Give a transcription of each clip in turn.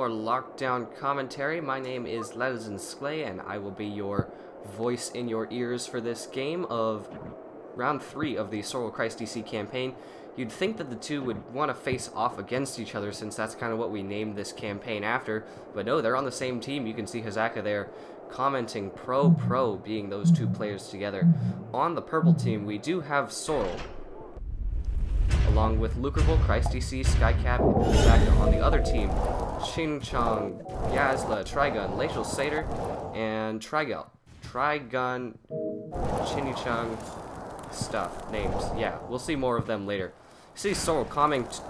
more lockdown commentary. My name is Katastrophic, and I will be your voice in your ears for this game of round 3 of the Soral Christdc campaign. You'd think that the two would want to face off against each other, since that's kind of what we named this campaign after, but no, they're on the same team. You can see Hazaka there commenting pro being those two players together. On the purple team, we do have Soral, along with Lucreville, Christdc, Skycap, Hazaka. On the other team, Chingchong, Yazla, Trigun, Lacial Satyr, and Trigun, Chinichung, stuff, names. Yeah, we'll see more of them later. See Soral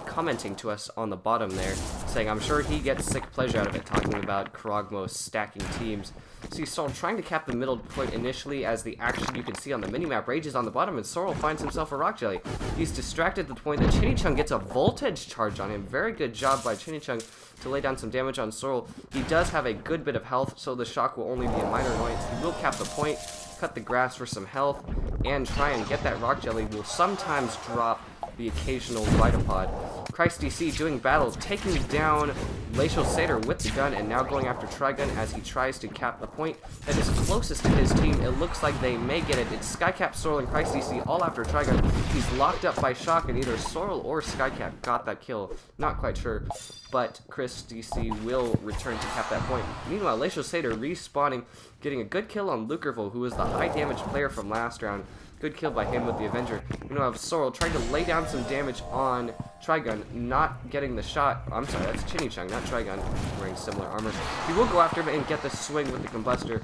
commenting to us on the bottom there, saying I'm sure he gets sick pleasure out of it, talking about Krogmos stacking teams. See Soral trying to cap the middle point initially, as the action you can see on the minimap rages on the bottom, and Soral finds himself a rock jelly. He's distracted to the point that Chinichung gets a voltage charge on him. Very good job by Chinichung to lay down some damage on Soral. He does have a good bit of health, so the shock will only be a minor annoyance. He will cap the point, cut the grass for some health, and try and get that rock jelly. Will sometimes drop the occasional Vitapod. Christdc doing battle, taking down Lacial Satyr with the gun, and now going after Trigun as he tries to cap the point that is closest to his team. It looks like they may get it. It's Skycap, Soral, and Christdc all after Trigun. He's locked up by shock, and either Soral or Skycap got that kill. Not quite sure, but Christdc will return to cap that point. Meanwhile, Lacial Satyr respawning, getting a good kill on Lucreville, who was the high damage player from last round. Good kill by him with the Avenger. You know, Soral trying to lay down some damage on Trigun, not getting the shot. I'm sorry, that's Chinichung, not Trigun, wearing similar armor. He will go after him and get the swing with the Combustor.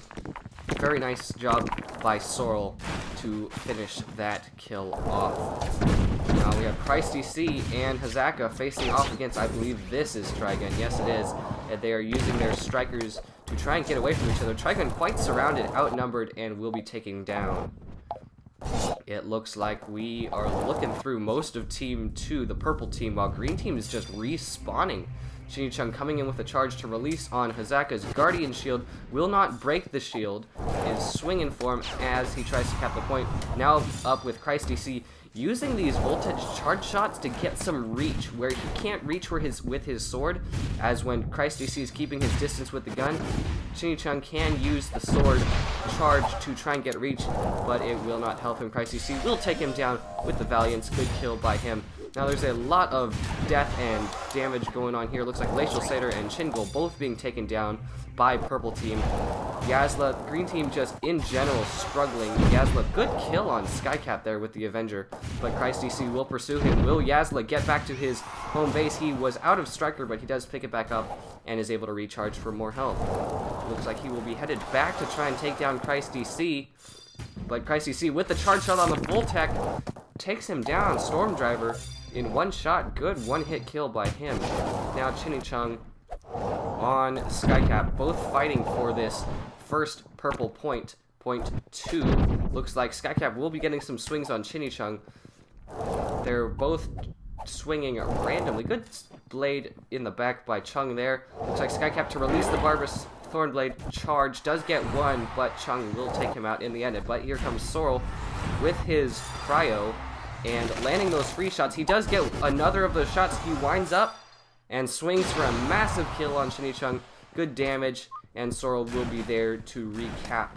Very nice job by Soral to finish that kill off. Now we have Christdc and Hazaka facing off against, I believe this is Trigun. Yes, it is. And they are using their strikers to try and get away from each other. Trigun quite surrounded, outnumbered, and will be taken down. It looks like we are looking through most of Team 2, the purple team, while green team is just respawning. Chinichung coming in with a charge to release on Hazaka's Guardian Shield. Will not break the shield. Is swinging for him as he tries to cap the point. Now up with Christdc, using these voltage charge shots to get some reach, where he can't reach with his sword, as when Christdc is keeping his distance with the gun, Chinichung can use the sword charge to try and get reach, but it will not help him. Christdc will take him down with the Valiance. Good kill by him. Now there's a lot of death and damage going on here. Looks like Lacial Satyr and Chingol both being taken down by purple team. Yazla, green team just in general struggling. Yazla, good kill on Skycap there with the Avenger, but Christdc will pursue him. Will Yazla get back to his home base? He was out of Striker, but he does pick it back up and is able to recharge for more health. Looks like he will be headed back to try and take down Christdc, but Christdc with the charge shot on the Voltec takes him down. Storm Driver in one shot. Good one-hit kill by him. Now Chinichung on Skycap, both fighting for this first purple point, point 2. Looks like Skycap will be getting some swings on Chinichung. They're both swinging randomly. Good blade in the back by Chung there. Looks like Skycap to release the Barbarous Thornblade charge. Does get one, but Chung will take him out in the end. But here comes Soral with his cryo and landing those free shots. He does get another of those shots. He winds up and swings for a massive kill on Chinichung. Good damage, and Soral will be there to recap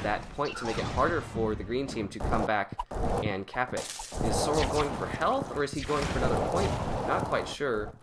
that point to make it harder for the green team to come back and cap it. Is Soral going for health, or is he going for another point? Not quite sure,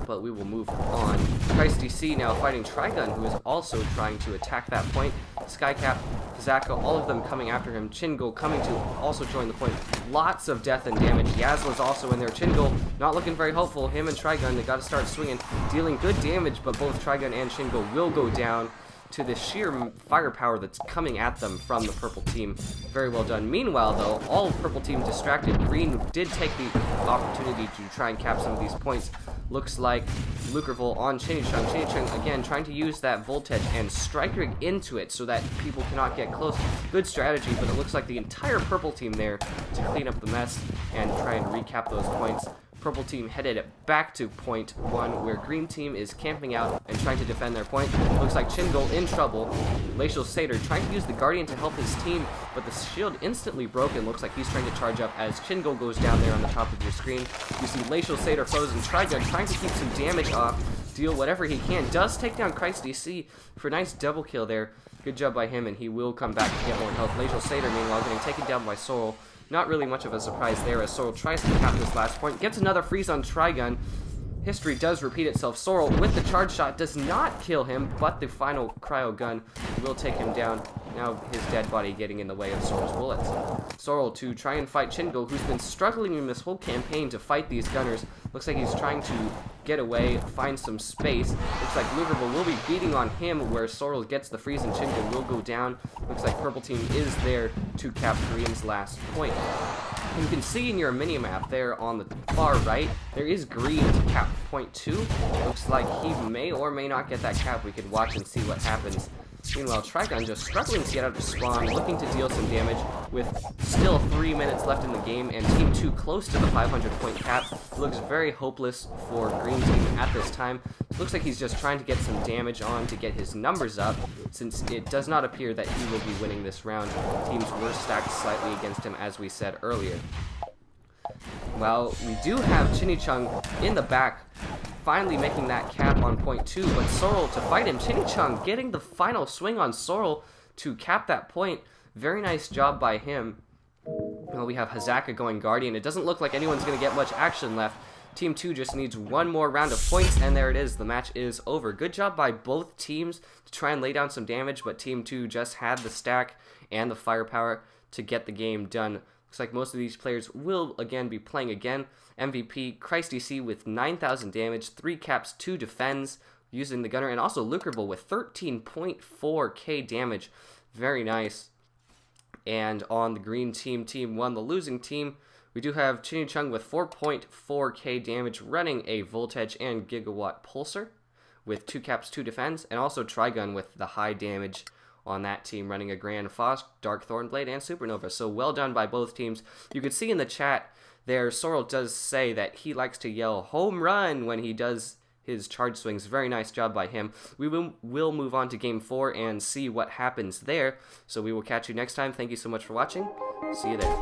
but we will move on. Christdc now fighting Trigun, who is also trying to attack that point. Skycap, Hazaka, all of them coming after him. Chingol coming to also join the point. Lots of death and damage. Yazla's also in there. Chingol not looking very hopeful. Him and Trigun, they got to start swinging, dealing good damage, but both Trigun and Chingol will go down to the sheer firepower that's coming at them from the purple team. Very well done. Meanwhile, though, all purple team distracted. Green did take the opportunity to try and cap some of these points. Looks like Lucreville on Chinichung. Chinichung, again, trying to use that voltage and striking into it so that people cannot get close. Good strategy, but it looks like the entire purple team there to clean up the mess and try and recap those points. Purple team headed back to point 1, where green team is camping out and trying to defend their point. Looks like Chingol in trouble. Lacial Satyr trying to use the Guardian to help his team, but the shield instantly broken. Looks like he's trying to charge up as Chingol goes down there on the top of your screen. You see Lacial Satyr frozen. Trigun trying to keep some damage off, deal whatever he can. Does take down Christdc for a nice double kill there. Good job by him, and he will come back to get more health. Lacial Satyr, meanwhile, getting taken down by Soral. Not really much of a surprise there as Soral tries to cap this last point. Gets another freeze on Trigun. History does repeat itself. Soral with the charge shot does not kill him, but the final cryo gun will take him down. Now his dead body getting in the way of Soral's bullets. Soral to try and fight Chingo, who's been struggling in this whole campaign to fight these gunners. Looks like he's trying to get away, find some space. Looks like Lugerville will be beating on him where Soral gets the freeze and Chingo will go down. Looks like Purple Team is there to cap Korean's last point. You can see in your mini-map there on the far right, there is green to cap point 2. Looks like he may or may not get that cap. We could watch and see what happens. Meanwhile, Trigun just struggling to get out of spawn, looking to deal some damage with still 3 minutes left in the game, and Team 2 close to the 500-point cap. Looks very hopeless for Green Team at this time. Looks like he's just trying to get some damage on to get his numbers up, since it does not appear that he will be winning this round. Teams were stacked slightly against him, as we said earlier. Well, we do have Chinichung in the back, finally making that cap on point 2, but Soral to fight him. Chinichung getting the final swing on Soral to cap that point. Very nice job by him. Well, we have Hazaka going Guardian. It doesn't look like anyone's going to get much action left. Team 2 just needs one more round of points, and there it is. The match is over. Good job by both teams to try and lay down some damage, but Team 2 just had the stack and the firepower to get the game done. Looks like most of these players will again be playing again. MVP, Christdc with 9,000 damage, 3 caps, 2 defends using the gunner, and also Lucreville with 13.4k damage. Very nice. And on the green team, Team 1, the losing team, we do have Chinichung with 4.4k damage, running a Voltage and Gigawatt Pulsar with 2 caps, 2 defends, and also Trigun with the high damage on that team, running a Grand Fosk, Dark Thornblade, and Supernova. So well done by both teams. You could see in the chat there, Soral does say that he likes to yell home run when he does his charge swings. Very nice job by him. We will move on to Game 4 and see what happens there. So we will catch you next time. Thank you so much for watching. See you there.